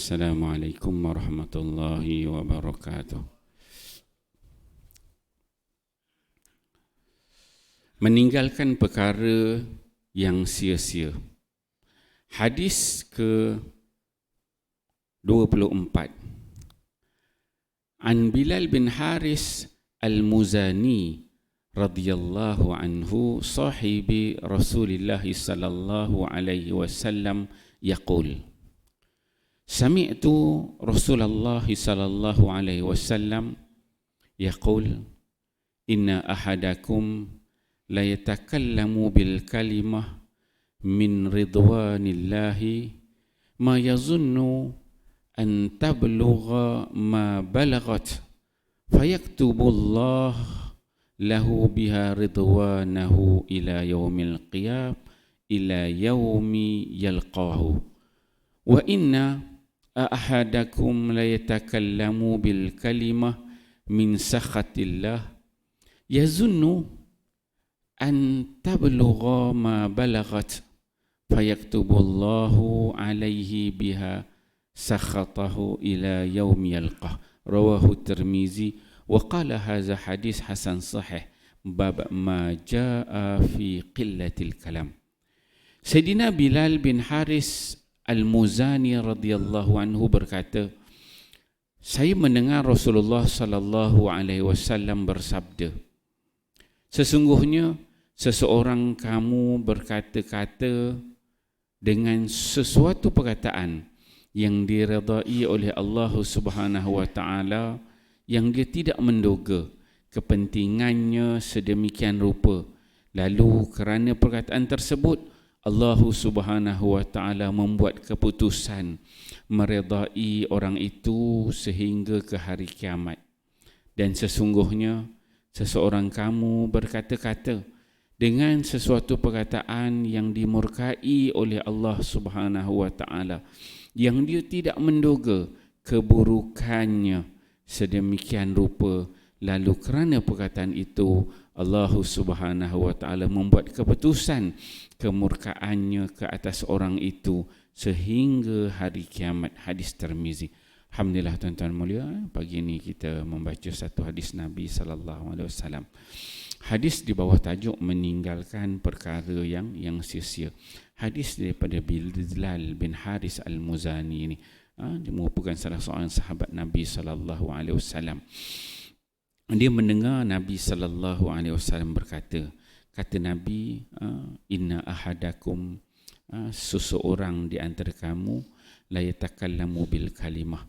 Assalamualaikum warahmatullahi wabarakatuh. Meninggalkan perkara yang sia-sia. Hadis ke-24. An Bilal bin Haris Al-Muzani radhiyallahu anhu sahibi Rasulullah sallallahu alaihi wasallam yaqul Sami'tu Rasulullah sallallahu alaihi wasallam yaqul inna ahadakum la yatakallamu bil kalimah min ridwanillahi ma yazunnu an tablugha ma balagat fayaktubullah lahu biha ridwanahu ila yaumil qiyam ila yaumi yalqahu wa inna ahadakum la yatakallamu bil kalimah min sakhatillah yazunnu an tablugha ma balagat fayaktubullahu alaihi biha sakhatahu ila yaumi yalqah. Rawahu Tirmizi wa qala hadza hadis hasan sahih bab ma jaa fi qillatil kalam. Sayyidina Bilal bin Haris Al-Muzani radhiyallahu anhu berkata, saya mendengar Rasulullah sallallahu alaihi wasallam bersabda, sesungguhnya seseorang kamu berkata-kata dengan sesuatu perkataan yang diredai oleh Allah Subhanahu wa taala, yang dia tidak menduga kepentingannya sedemikian rupa, lalu kerana perkataan tersebut Allah Subhanahu wa taala membuat keputusan meredai orang itu sehingga ke hari kiamat. Dan sesungguhnya seseorang kamu berkata-kata dengan sesuatu perkataan yang dimurkai oleh Allah Subhanahu wa taala, yang dia tidak menduga keburukannya sedemikian rupa, lalu kerana perkataan itu Allah Subhanahu wa taala membuat keputusan kemurkaannya ke atas orang itu sehingga hari kiamat. Hadis Tirmizi. Alhamdulillah tuan-tuan mulia, pagi ini kita membaca satu hadis Nabi sallallahu alaihi wasallam. Hadis di bawah tajuk meninggalkan perkara yang sia-sia. Hadis daripada Bilal bin Haris Al-Muzani ini. Dia merupakan salah seorang sahabat Nabi sallallahu alaihi wasallam. Dia mendengar Nabi sallallahu alaihi wasallam berkata, kata Nabi, inna ahadakum, seseorang di antara kamu la yatakallamu bil kalimah,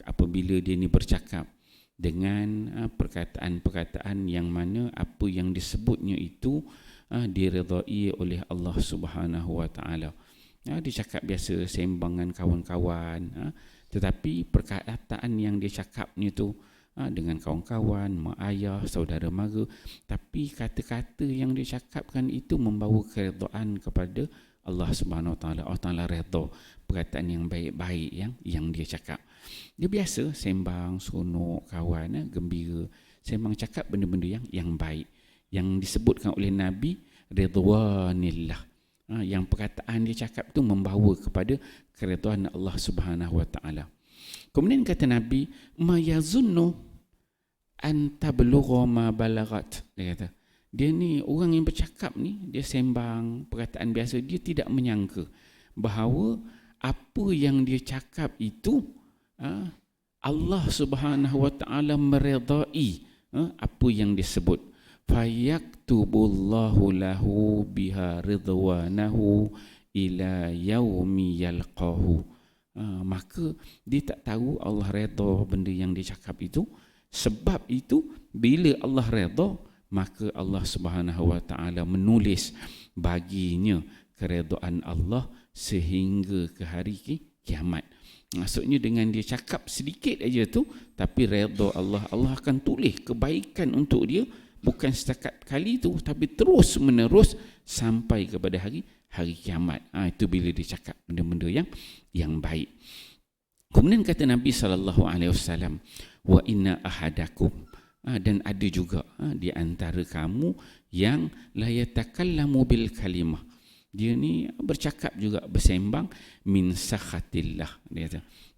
apabila dia ni bercakap dengan perkataan-perkataan yang mana apa yang disebutnya itu diredai oleh Allah Subhanahu wa taala. Dia cakap biasa sembangan kawan-kawan, tetapi perkataan yang dia cakapnya tu dengan kawan-kawan, mak ayah, saudara mara, tapi kata-kata yang dia cakapkan itu membawa keredaan kepada Allah Subhanahu wa taala. Allah Taala redha perkataan yang baik-baik yang dia cakap. Dia biasa sembang, seronok, kawan, gembira, sembang cakap benda-benda yang baik, yang disebutkan oleh Nabi ridwanillah. Yang perkataan dia cakap tu membawa kepada keredaan Allah Subhanahu wa taala. Kemudian kata Nabi, ma yazunnu an tablugha ma balagat. Dia kata, dia ni orang yang bercakap ni, dia sembang perkataan biasa, dia tidak menyangka bahawa apa yang dia cakap itu Allah Subhanahu wa taala meredai apa yang disebut. Fayaktubullahu lahu biha ridwanahu ila yaumi yalqahu. Maka dia tak tahu Allah redha benda yang dia cakap itu. Sebab itu bila Allah redha, maka Allah Subhanahu wa taala menulis baginya keredaan Allah sehingga ke hari kiamat. Maksudnya dengan dia cakap sedikit aja tu, tapi redha Allah, Allah akan tulis kebaikan untuk dia, bukan setakat kali tu, tapi terus menerus sampai kepada hari kiamat. Itu bila dia cakap benda-benda yang baik. Kemudian kata Nabi sallallahu alaihi wasallam, wa inna ahadakum, dan ada juga di antara kamu yang la yatakallamu bil kalimah, Dia ni bercakap juga, bersembang min sakhatillah.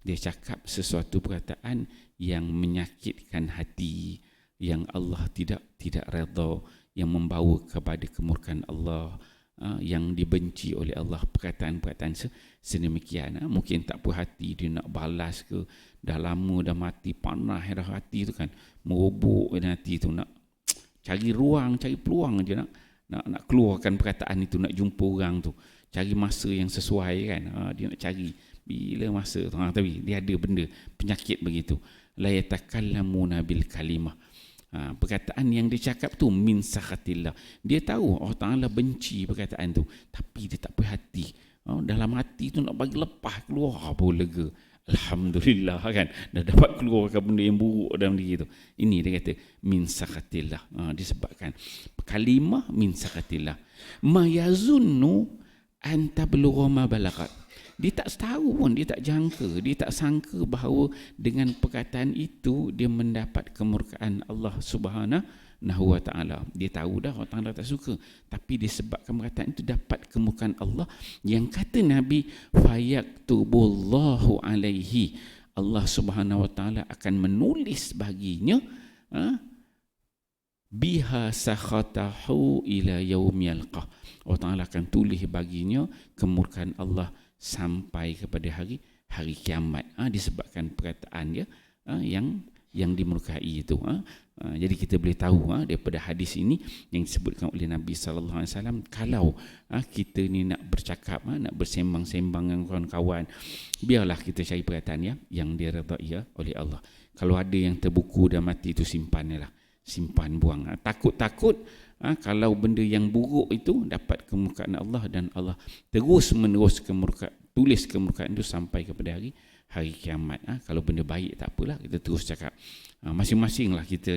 Dia cakap sesuatu perkataan yang menyakitkan hati, yang Allah tidak redha, yang membawa kepada kemurkaan Allah, yang dibenci oleh Allah, perkataan-perkataan sedemikian. Mungkin tak puas hati, dia nak balas ke, dah lama dah mati, panah dah hati tu kan, merobok hati tu, nak cari ruang, cari peluang je nak keluarkan perkataan itu, nak jumpa orang tu, cari masa yang sesuai kan. Dia nak cari bila masa tu. Tapi dia ada benda penyakit begitu. La yatakallamuna bil kalimah. Perkataan yang dia cakap tu min sakhatillah. Dia tahu Allah Ta'ala benci perkataan tu, tapi dia tak puas hati. Dalam hati tu nak bagi lepas, keluar pun lega. Alhamdulillah kan, dah dapat keluarkan benda yang buruk dalam diri tu. Ini dia kata min sakhatillah. Disebabkan kalimah min sakhatillah. Ma yazunnu an tablugha ma balagat. Dia tak tahu pun, dia tak jangka, dia tak sangka bahawa dengan perkataan itu dia mendapat kemurkaan Allah Subhanahu wa ta'ala. Dia tahu dah Allah Ta'ala tak suka, tapi disebabkan perkataan itu dapat kemurkaan Allah, yang kata Nabi fayaktubullahu alaihi, Allah Subhanahu wa ta'ala akan menulis baginya biha sakhatahu ila yaumi yalqah. Allah Ta'ala akan tulis baginya kemurkaan Allah sampai kepada hari kiamat, disebabkan perkataan dia yang dimurkai itu. Jadi kita boleh tahu daripada hadis ini yang disebutkan oleh Nabi sallallahu alaihi wasallam, kalau kita ni nak bercakap, nak bersembang-sembang dengan kawan-kawan, biarlah kita cari perkataan yang diredai oleh Allah. Kalau ada yang terbuku dah mati, itu simpanlah, simpan, buang. Takut-takut kalau benda yang buruk itu dapat kemurkaan Allah, dan Allah terus menerus tulis kemurkaan itu sampai kepada hari kiamat. Kalau benda baik tak apalah, kita terus cakap. Masing-masing lah kita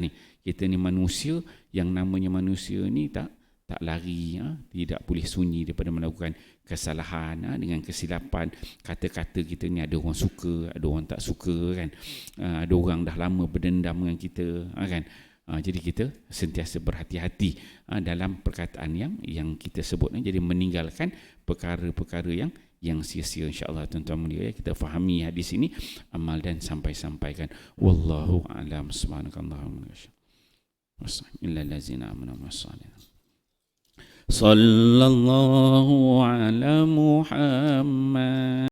ni manusia, yang namanya manusia ni tak lari, tidak boleh sunyi daripada melakukan kesalahan, dengan kesilapan. Kata-kata kita ni ada orang suka, ada orang tak suka kan. Ada orang dah lama berdendam dengan kita kan. Jadi kita sentiasa berhati-hati dalam perkataan yang kita sebut. Jadi meninggalkan perkara-perkara yang sia-sia. InsyaAllah tuan-tuan mulia, kita fahami hadis ini, amal dan sampaikan. Wallahu a'lam. Subhanakallahumma wa bihamdika. Sallallahu ala Muhammad.